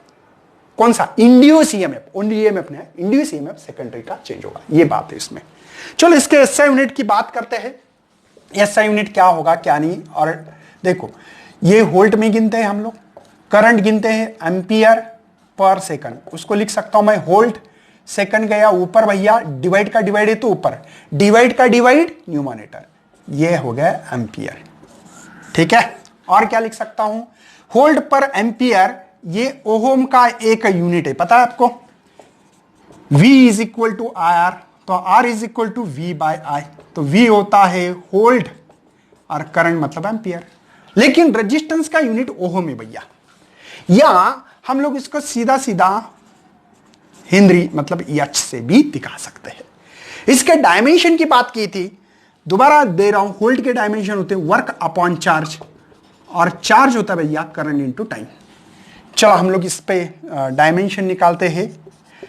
कौन सा? इंड्यूस ईएमएफ, ओनली ईएमएफ नहीं, इंड्यूस ईएमएफ सेकेंडरी का चेंज होगा। ये बात है इसमें। चलो इसके एसआई यूनिट की बात करते हैं। एसआई यूनिट क्या होगा क्या नहीं। और देखो ये वोल्ट में गिनते हैं हम लोग, करंट गिनते हैं एम्पियर पर सेकंड, उसको लिख सकता हूं मैं वोल्ट। सेकंड गया ऊपर भैया, डिवाइड का डिवाइड है तो ऊपर, डिवाइड का डिवाइड न्यूमरेटर, ये हो गया एम्पियर। ठीक है, और क्या लिख सकता हूं? वोल्ट पर एम्पियर, ये ओहम का एक यूनिट है, पता है आपको। V is equal to IR, तो R is equal to V by I, तो V होता है वोल्ट और करंट मतलब एम्पियर। लेकिन रेजिस्टेंस का यूनिट ओहम है भैया, या हम लोग इसको सीधा सीधा हेनरी मतलब एच से भी दिखा सकते हैं। इसके डायमेंशन की बात की थी, दोबारा दे रहा हूं, वोल्ट के डायमेंशन होते हैं वर्क अपॉन चार्ज, और चार्ज होता है भैया करंट इनटू टाइम। चलो हम लोग इस पे डायमेंशन निकालते हैं।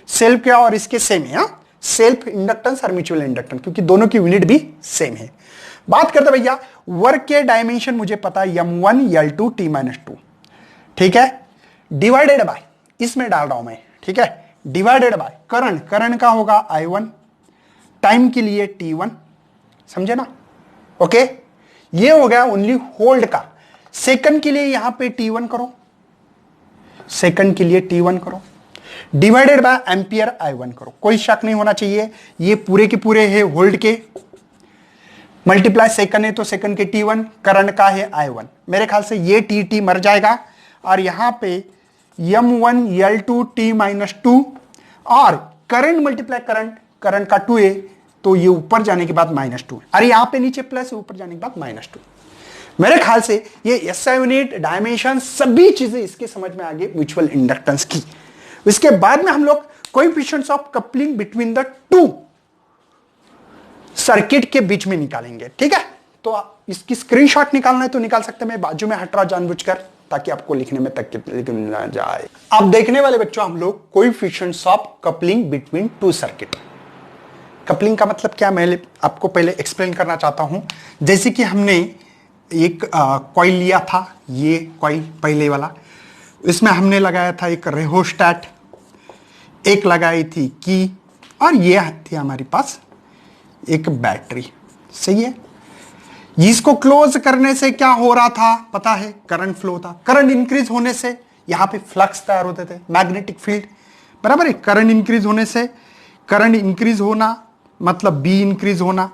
सेल्फ क्या और इसके सेम है, सेल्फ इंडक्टेंस और म्यूचुअल इंडक्टेंस, क्योंकि दोनों की यूनिट भी सेम है। बात करते भैया वर्क के डायमेंशन, मुझे पता है M1 L2 T-2, ठीक है, डिवाइडेड बाय, इसमें डाल रहा हूं मैं, ठीक है, डिवाइडेड बाय करंट, करंट का होगा I1, टाइम के लिए T1, समझे ना? ओके, ये हो गया ओनली होल्ड का। सेकंड के लिए यहां पे T1 करो, सेकंड के लिए T1 करो, डिवाइडेड बाय एम्पियर I1 करो। कोई शक नहीं होना चाहिए, ये पूरे के पूरे है होल्ड के, मल्टीप्लाई सेकंड है तो सेकंड के T1, करंट का है I1। मेरे ख्याल से ये T मर जाएगा, और यहां पे M1 L2 T-2, और करंट मल्टीप्लाई करंट, करंट का 2 है तो ये ऊपर जाने के बाद -2, अरे यहां पे नीचे प्लस है, ऊपर जाने के बाद -2। मेरे ख्याल से ये एसआई यूनिट, डायमेंशन, सभी चीजें इसके समझ में आ गई म्यूचुअल इंडक्टेंस की। इसके बाद में हम लोग coefficients of coupling between the two circuit के बीच में निकालेंगे। ठीक है, तो इसकी स्क्रीनशॉट निकालना है तो निकाल सकते हैं, मैं बाजू में हट रहा जानबूझकर ताकि आपको लिखने में तकलीफ ना जाए। अब देखने वाले बच्चों हम लोग coefficients of coupling between two circuit. Coupling का मतलब क्या, मैं आपको पहले एक्सप्लेन करना चाहता हूं। जैसे कि हमने एक कॉइल लिया था, ये कॉइल पहले वाला, इसमें हमने लगाया था एक रेहोस्टैट, एक लगाई थी की, और ये थी हमारे पास एक बैटरी। सही है, इसको क्लोज करने से क्या हो रहा था पता है? करंट फ्लो था। करंट इंक्रीज होने से यहां पे फ्लक्स तैयार होते थे, मैग्नेटिक फील्ड, बराबर है। करंट इंक्रीज होने से, करंट इंक्रीज होना मतलब बी इंक्रीज होना,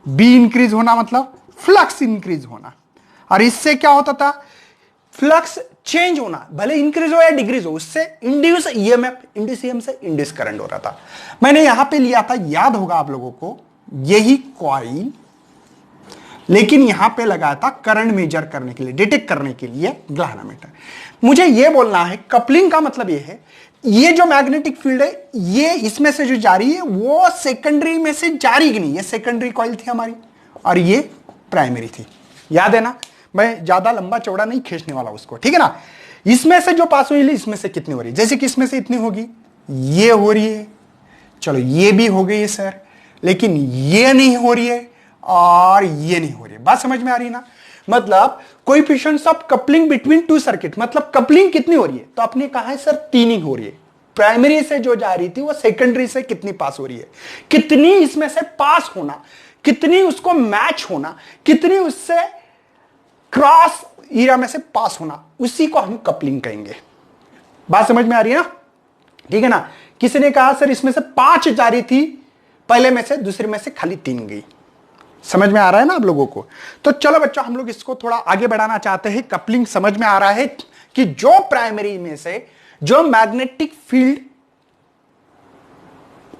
बी इंक्रीज होना मतलब फ्लक्स इंक्रीज होना, और इससे क्या होता था? फ्लक्स चेंज होना, भले इंक्रीज हो या डिक्रीज हो, उससे इंड्यूस ईएमएफ, इंड्यूस ईएमएफ से इंड्यूस करंट हो रहा था। मैंने यहां पे लिया था, याद होगा आप लोगों को, यही कॉइल, लेकिन यहां पे लगाया था करंट मेजर करने के लिए, डिटेक्ट करने के लिए गैल्वेनोमीटर। मुझे यह बोलना है कपलिंग का मतलब यह है, ये जो मैग्नेटिक फील्ड है ये इसमें से जो जा रही है वो सेकेंडरी में से जा रही कि नहीं? ये सेकेंडरी कॉइल थी हमारी और ये प्राइमरी थी, याद है ना? मैं ज्यादा लंबा चौड़ा नहीं खींचने वाला उसको, ठीक है ना? इसमें से जो पास हुई इसमें से कितनी हो रही है? जैसे कि इसमें से इतनी होगी, ये हो रही है, चलो ये भी हो गई है सर, लेकिन ये नहीं हो रही है और ये नहीं हो रही है। बात समझ में आ रही है ना? मतलब coefficients of coupling between two circuit, मतलब कपलिंग कितनी हो रही है? तो आपने कहा है सर 3 ही हो रही है। प्राइमरी से जो जा रही थी वो सेकेंडरी से कितनी पास हो रही है, कितनी इसमें से पास होना, कितनी उसको मैच होना, कितनी उससे क्रॉस एरिया में से पास होना, उसी को हम कपलिंग कहेंगे। बात समझ में आ रही है ना? ठीक है ना? किसी ने कहा सर इसमें से 5 जा रही थी, पहले में से, दूसरे में से खाली 3 गई। समझ में आ रहा है ना आप लोगों को? तो चलो बच्चों हम लोग इसको थोड़ा आगे बढ़ाना चाहते हैं। कपलिंग समझ में आ रहा है कि जो प्राइमरी में से जो मैग्नेटिक फील्ड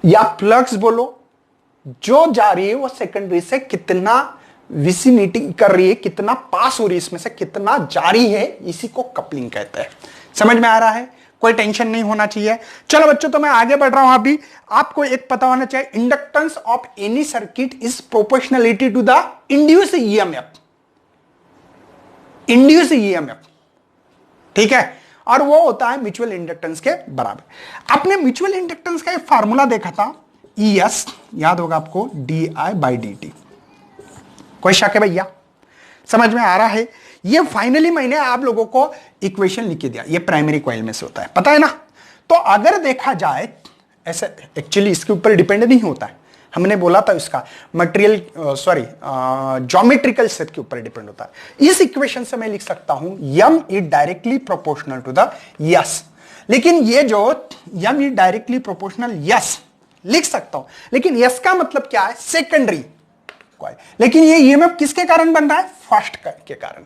या फ्लक्स बोलो जो जा रही है वो सेकेंडरी से कितना विसिनिटी कर रही है, कितना पास हो रही है, इसमें से कितना जारी है, इसी को कपलिंग कहते हैं। समझ में आ रहा है? कोई टेंशन नहीं होना चाहिए। चलो बच्चों तो मैं आगे बढ़ रहा हूं। अभी आपको एक पता होना चाहिए, inductance of any circuit is proportionality to the induce EMF, induce EMF, ठीक है? और वो होता है म्यूचुअल इंडक्टेंस के बराबर। आपने म्यूचुअल इंडक्टेंस का एक फार्मूला देखा था, ES, याद होगा आपको, DI/dt। कोई शक है भैया? समझ में आ रहा है? ये फाइनली मैंने आप लोगों को इक्वेशन लिख के दिया, ये प्राइमरी कॉइल में से होता है, पता है ना? तो अगर देखा जाए ऐसे, एक्चुअली इसके ऊपर डिपेंड नहीं होता है, हमने बोला था इसका मटेरियल ज्योमेट्रिकल सेट के ऊपर डिपेंड होता है। इस इक्वेशन से मैं लिख सकता हूं EM is directly proportional to the yes, लेकिन ये जो EM is directly proportional yes लिख सकता हूं, लेकिन यस का मतलब क्या है? Secondary coil. लेकिन ये ईएमएफ किसके कारण बन रहा है? फर्स्ट के कारण।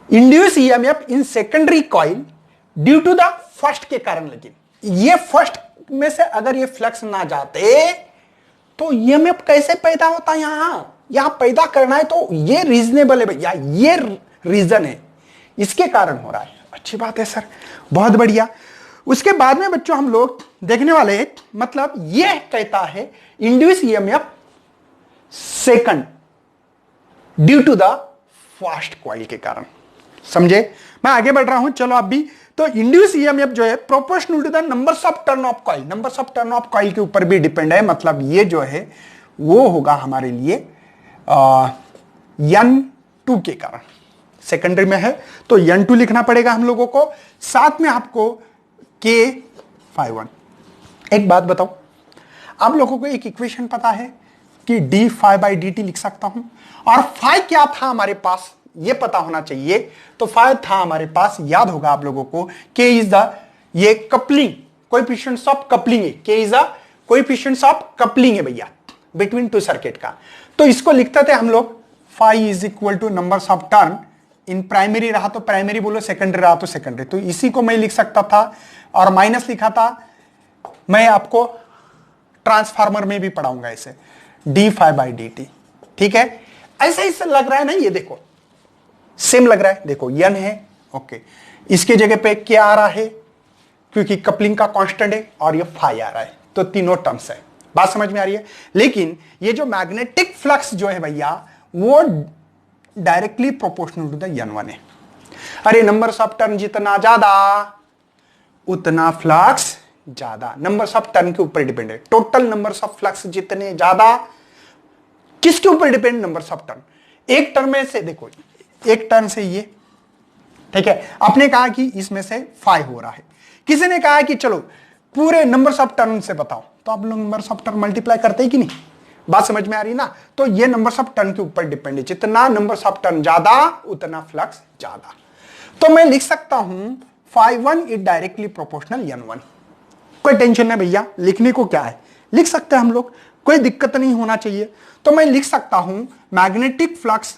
Induce EMF in secondary coil due to the first के कारण। लेकिन ये फर्स्ट में से अगर ये फ्लक्स ना जाते तो ईएमएफ कैसे पैदा होता? यहां पैदा करना है तो ये रीजनेबल है भैया, ये रीजन है, इसके कारण हो रहा है। अच्छी बात है सर, बहुत बढ़िया। उसके बाद में बच्चों हम लोग देखने वाले हैं, मतलब ये कहता है induce EMF second due to the first coil के कारण। समझे? मैं आगे बढ़ रहा हूं, चलो आप भी। तो इंड्यूस ईएमएफ जो है proportional to the numbers of turn of coil, numbers of turn of coil के ऊपर भी डिपेंड है। मतलब ये जो है वो होगा हमारे लिए N2 के कारण, सेकेंडरी में है तो N2 लिखना पड़ेगा हम लोगों को। साथ में आपको K∅1। एक बात बताओ, आप लोगों को एक इक्वेशन पता है कि d∅dt लिख सकता हूं, और फाइ क्या था हमारे पास ये पता होना चाहिए। तो फाइ था हमारे पास, याद होगा आप लोगों को, K इज द ये कपलिंग कोएफिशिएंट्स ऑफ कपलिंग है, K is the coefficients of coupling है भैया बिटवीन टू सर्किट का। तो इसको लिखते थे हम लोग phi is equal to numbers of turn in primary रहा तो प्राइमरी बोलो, सेकेंडरी रहा तो सेकेंडरी। तो इसी को मैं लिख सकता था, और माइनस लिखा था। मैं आपको ट्रांसफार्मर में भी पढ़ाऊंगा इसे, d∅dt। ठीक है, ऐसा ही लग रहा है ना? ये देखो सेम लग रहा है, देखो n है, ओके, इसके जगह पे क्या आ रहा है क्योंकि कपलिंग का कांस्टेंट है, और ये फाइ आ रहा है, तो तीनों टर्म्स है। बात समझ में आ रही है? लेकिन ये जो मैग्नेटिक फ्लक्स जो है भैया वो directly proportional to the N1 है। अरे नंबर्स ऑफ टर्न जितना ज्यादा उतना फ्लक्स ज्यादा, नंबर्स ऑफ टर्न के ऊपर डिपेंड है। टोटल नंबर्स ऑफ फ्लक्स जितने ज्यादा, किसके ऊपर डिपेंड? Numbers of turn. एक टर्न में से देखो, एक टर्न से ये, ठीक है, आपने कहा कि इसमें से फाइ हो रहा है, किसी ने कहा कि चलो पूरे नंबर्स ऑफ टर्न से बताओ, तो आप लोग नंबर्स ऑफ टर्न मल्टीप्लाई करते हैं कि नहीं? बात समझ में आ रही ना? तो ये नंबर्स ऑफ टर्न के ऊपर डिपेंड है, जितना नंबर्स ऑफ टर्न ज्यादा उतना फ्लक्स ज्यादा। तो मैं लिख सकता हूं φ1 इज डायरेक्टली प्रोपोर्शनल N1। कोई टेंशन नहीं भैया, लिखने को क्या है, लिख सकते हैं हम लोग, कोई दिक्कत नहीं होना चाहिए। तो मैं लिख सकता हूं magnetic flux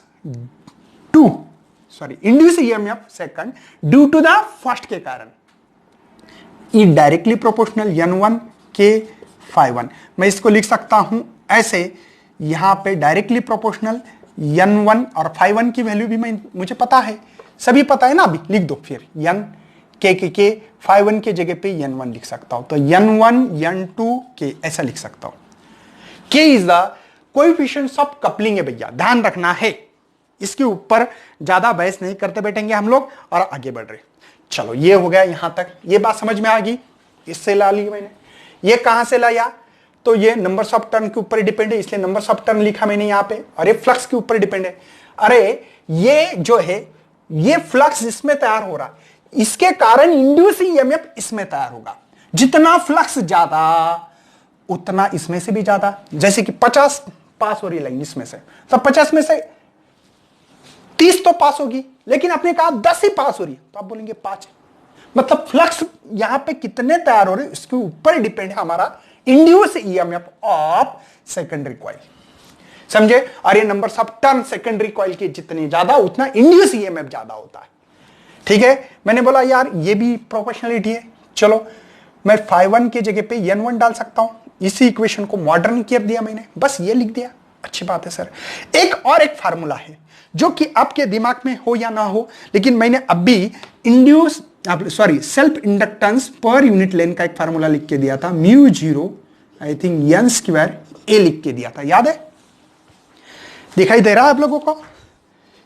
induce EMF second due to the first के कारण is directly proportional N1 K∅1। मैं इसको लिख सकता हूं ऐसे, यहां पे डायरेक्टली प्रोपोर्शनल N1 और φ1 की वैल्यू भी मुझे पता है, सभी पता है ना? अभी लिख दो फिर N K φ1 के जगह पे N1 लिख सकता हूं, तो N1 N2 K ऐसा लिख सकता हूं। K is the coefficients of coupling है भैया, ध्यान रखना है, इसके ऊपर ज्यादा बहस नहीं करते बैठेंगे हम लोग, और आगे बढ़ रहे। चलो ये हो गया यहां तक, ये बात समझ में आ गई, इससे ला ली मैंने। ये कहां से लाया? तो ये नंबर्स ऑफ टर्न के ऊपर डिपेंड है, इसलिए नंबर्स ऑफ टर्न लिखा मैंने यहां पे, और ये फ्लक्स के ऊपर डिपेंड है। अरे ये जो है ये फ्लक्स इसमें तैयार हो रहा है, इसके कारण इंड्यूस ईएमएफ इसमें तैयार होगा। जितना फ्लक्स ज्यादा उतना इसमें से भी ज्यादा। जैसे कि 50 पास हो रही लाइन इसमें से, तो 50 में से 30 तो पास होगी, लेकिन आपने कहा 10 ही पास हो रही, तो आप बोलेंगे 5। मतलब फ्लक्स यहां पे कितने तैयार हो रहे हैं इसके ऊपर डिपेंड है हमारा induce EMF of secondary coil. समझे? और ये numbers of turn secondary coil के जितने ज्यादा उतना इंड्यूस ईएमएफ ज्यादा होता है। ठीक है, मैंने बोला यार ये भी प्रोपोर्शनलिटी है, चलो मैं φ1 के जगह पे N1 डाल सकता हूं। इसी इक्वेशन को मॉडर्न कर दिया मैंने, बस ये लिख दिया। अच्छी बात है सर। एक फार्मूला है जो कि आपके दिमाग में हो या ना हो, लेकिन मैंने अभी सेल्फ इंडक्टेंस पर यूनिट लेंथ का एक फार्मूला लिख के दिया था, μ0 आई थिंक N² A लिख के दिया था, याद है? दिखाई दे रहा है आप लोगों को?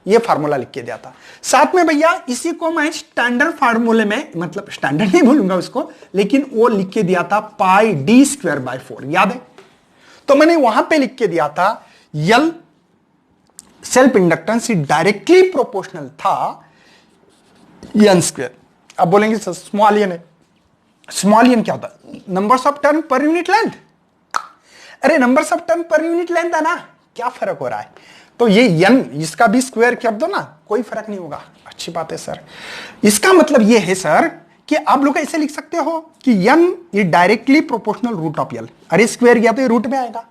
ये फार्मूला लिख के दिया था। साथ में भैया इसी को मैं स्टैंडर्ड फार्मूले में, मतलब स्टैंडर्ड नहीं बोलूंगा उसको, लेकिन वो लिख के दिया था πd² by 4, याद है? तो मैंने वहां पे लिख के दिया था L self inductance directly proportional था एन स्क्वायर। अब बोलेंगे सर स्मॉल एन है, स्मॉल एन क्या होता है? Numbers of turn per unit length. अरे numbers of turn per unit length है ना, क्या फर्क हो रहा है? तो ये एन इसका भी स्क्वायर कर दो ना, कोई फर्क नहीं होगा। अच्छी बात है सर। इसका मतलब ये है सर कि आप लोग ऐसे लिख सकते हो कि N is directly proportional root of L. अरे स्क्वायर गया तो ये रूट में आएगा,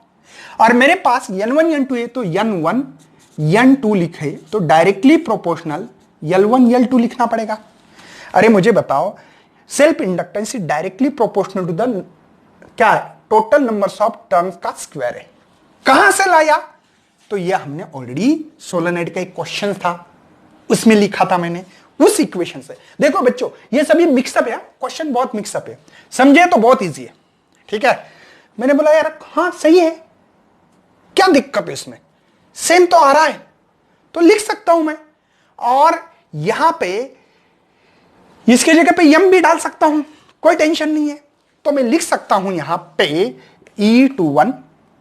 और मेरे पास n1 n2 है तो n1 n2 लिखे तो डायरेक्टली प्रोपोर्शनल L1 L2 लिखना पड़ेगा। अरे मुझे बताओ, self inductance directly proportional to the क्या है? टोटल नंबर्स ऑफ टर्न्स का स्क्वायर है। कहां से लाया? तो ये हमने ऑलरेडी सोलेनोइड का एक क्वेश्चन था उसमें लिखा था मैंने, उस इक्वेशन से। देखो बच्चों ये सभी मिक्सअप है, क्वेश्चन बहुत मिक्सअप है, समझे तो बहुत इजी है। ठीक है, मैंने बोला यार हाँ सही है, क्या दिक्कत है इसमें, सेम तो आ रहा है तो लिख सकता हूं मैं, और यहां पे इसके जगह पे m भी डाल सकता हूं, कोई टेंशन नहीं है। तो मैं लिख सकता हूं यहां पे E21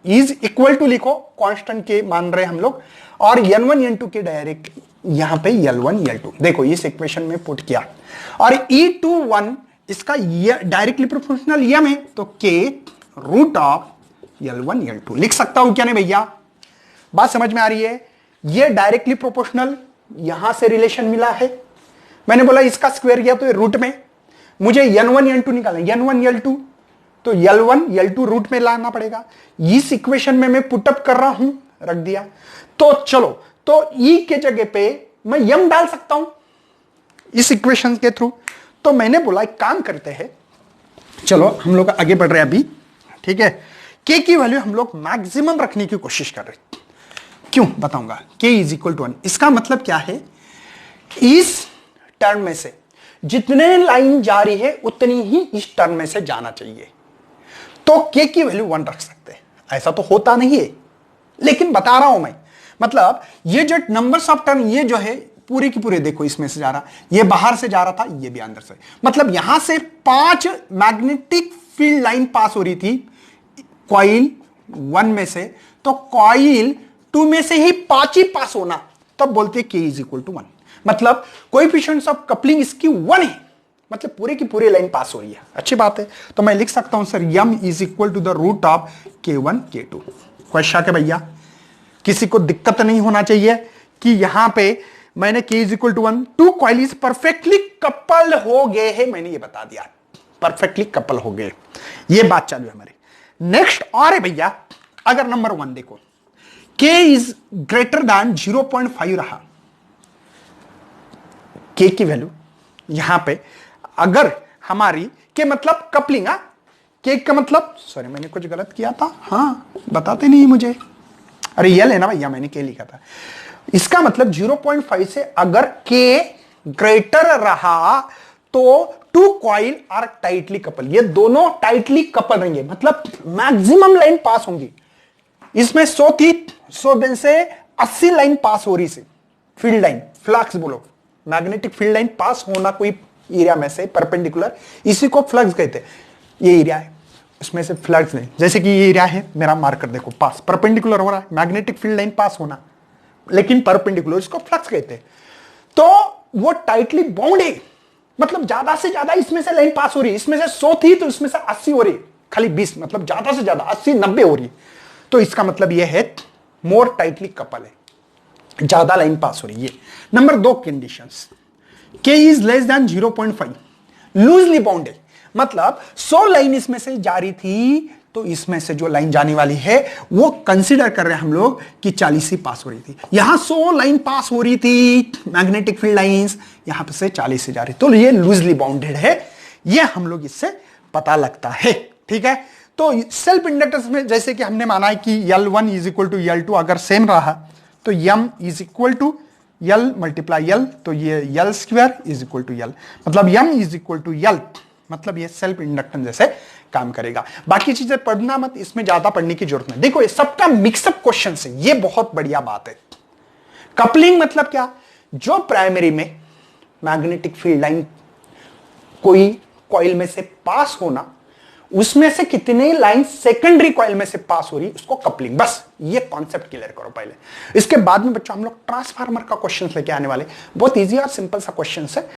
इज इक्वल टू, लिखो कांस्टेंट के मान रहे हम लोग, और n1 n2 के डायरेक्ट यहां पे L1 L2 देखो इस इक्वेशन में पुट किया, और E21 इसका डायरेक्टली प्रोपोर्शनल m है तो k root of L1 L2 लिख सकता हूं क्या नहीं भैया? बात समझ में आ रही है? ये डायरेक्टली प्रोपोर्शनल यहां से रिलेशन मिला है, मैंने बोला इसका स्क्वायर किया तो ये रूट में, मुझे n1 n2 निकालना, n1 L2 तो L1 L2 रूट में लाना पड़ेगा। इस इक्वेशन में मैं पुटअप कर रहा हूं, रख दिया। तो चलो, तो E के जगह पे मैं m डाल सकता हूं इस इक्वेशन के थ्रू। तो मैंने बोला एक काम करते हैं, चलो हम लोग आगे बढ़ रहे हैं अभी। ठीक है, k की वैल्यू हम लोग मैक्सिमम रखने की कोशिश कर रहे हैं। क्यों बताऊंगा। k इज इक्वल टू 1, इसका मतलब क्या है, इस टर्म में से जितने लाइन जा रही है उतनी ही इस टर्म में से जाना चाहिए। तो k की वैल्यू 1 रख सकते हैं, ऐसा तो होता नहीं है लेकिन बता रहा हूं मैं। मतलब ये जो नंबर्स ऑफ टर्म ये जो है पूरे की पूरे देखो इसमें से जा रहा, ये बाहर से जा रहा था, ये भी अंदर से, मतलब यहां से 5 मैग्नेटिक फील्ड लाइन पास हो रही थी कॉइल 1 में से, तो कॉइल 2 में से ही 5 ही पास होना, तब बोलते हैं k इज इक्वल टू 1। मतलब कोएफिशिएंट्स ऑफ कपलिंग इसकी 1 है, मतलब पूरे की पूरी लाइन पास हो रही है। अच्छी बात है, तो मैं लिख सकता हूं sir m is equal to the root of k1 k2। Question है भैया, किसी को दिक्कत नहीं होना चाहिए कि यहां पे मैंने k is equal to 1, 2 coils perfectly couple हो गए हैं, मैंने ये बता दिया, परफेक्टली कपल हो गए, ये बात चालू है हमारी। नेक्स्ट और है भैया, अगर नंबर 1 देखो k इज ग्रेटर दैन 0.5 रहा, k की वैल्यू यहां पे अगर हमारी के मतलब कपलिंग, के का मतलब, सॉरी मैंने कुछ गलत किया था, हाँ बताते नहीं मुझे, अरे ये लेना भैया मैंने के लिखा था, इसका मतलब 0.5 से अगर के ग्रेटर रहा तो 2 कॉइल आर टाइटली कपल, ये दोनों टाइटली कपल रहेंगे, मतलब मैक्सिमम लाइन पास होंगी। इसमें 100 थी, 100 में से 80 लाइन पास हो रही से, फील्ड लाइन, फ्लक्स बोलो, मैग्नेटिक फील्ड लाइन पास होना कोई एरिया में से परपेंडिकुलर, इसी को फ्लक्स कहते हैं। ये एरिया है उसमें से फ्लक्स नहीं, जैसे कि ये एरिया है मेरा मार्कर देखो, पास परपेंडिकुलर हो रहा है, मैग्नेटिक फील्ड लाइन पास होना लेकिन परपेंडिकुलर, इसको फ्लक्स कहते हैं। तो वो टाइटली बाउंड है, मतलब ज्यादा से ज्यादा इसमें से लाइन पास हो रही है, इसमें से 100 थी तो इसमें से 80 हो रही, खाली 20, मतलब ज्यादा से ज्यादा 80 90 हो रही। तो इसका मतलब यह है मोर टाइटली कपल है, ज्यादा लाइन पास हो रही है। Number 2 conditions, k is less than 0.5, loosely bounded, मतलब 100 लाइन इसमें से जा रही थी तो इसमें से जो लाइन जाने वाली है वो कंसीडर कर रहे हैं हम लोग कि 40 ही पास हो रही थी। यहां 100 लाइन पास हो रही थी मैग्नेटिक फील्ड लाइंस, यहां पे से 40 से जा रही, तो ये लूजली बाउंडेड है, ये हम लोग इससे पता लगता है। ठीक है, तो सेल्फ इंडक्टेंस में जैसे कि हमने माना है कि L1 is equal to L2 अगर सेम रहा तो m is equal to L multiply L, तो ये L square is equal to L, मतलब m is equal to L, मतलब ये सेल्फ इंडक्टेंस जैसे काम करेगा। बाकी चीजें पढ़ना मत, इसमें ज्यादा पढ़ने की जरूरत नहीं। देखो ये सबका मिक्सअप क्वेश्चन है, ये बहुत बढ़िया बात है। कपलिंग मतलब क्या, जो प्राइमरी में मैग्नेटिक फील्ड लाइन कोई कॉइल में से पास होना, उसमें से कितने लाइन सेकेंडरी कॉइल में से पास हो रही है, उसको कपलिंग। बस ये कॉन्सेप्ट क्लियर करो पहले। इसके बाद में बच्चों हम लोग ट्रांसफार्मर का क्वेश्चन लेके आने वाले, बहुत इजी और सिंपल सा क्वेश्चन है।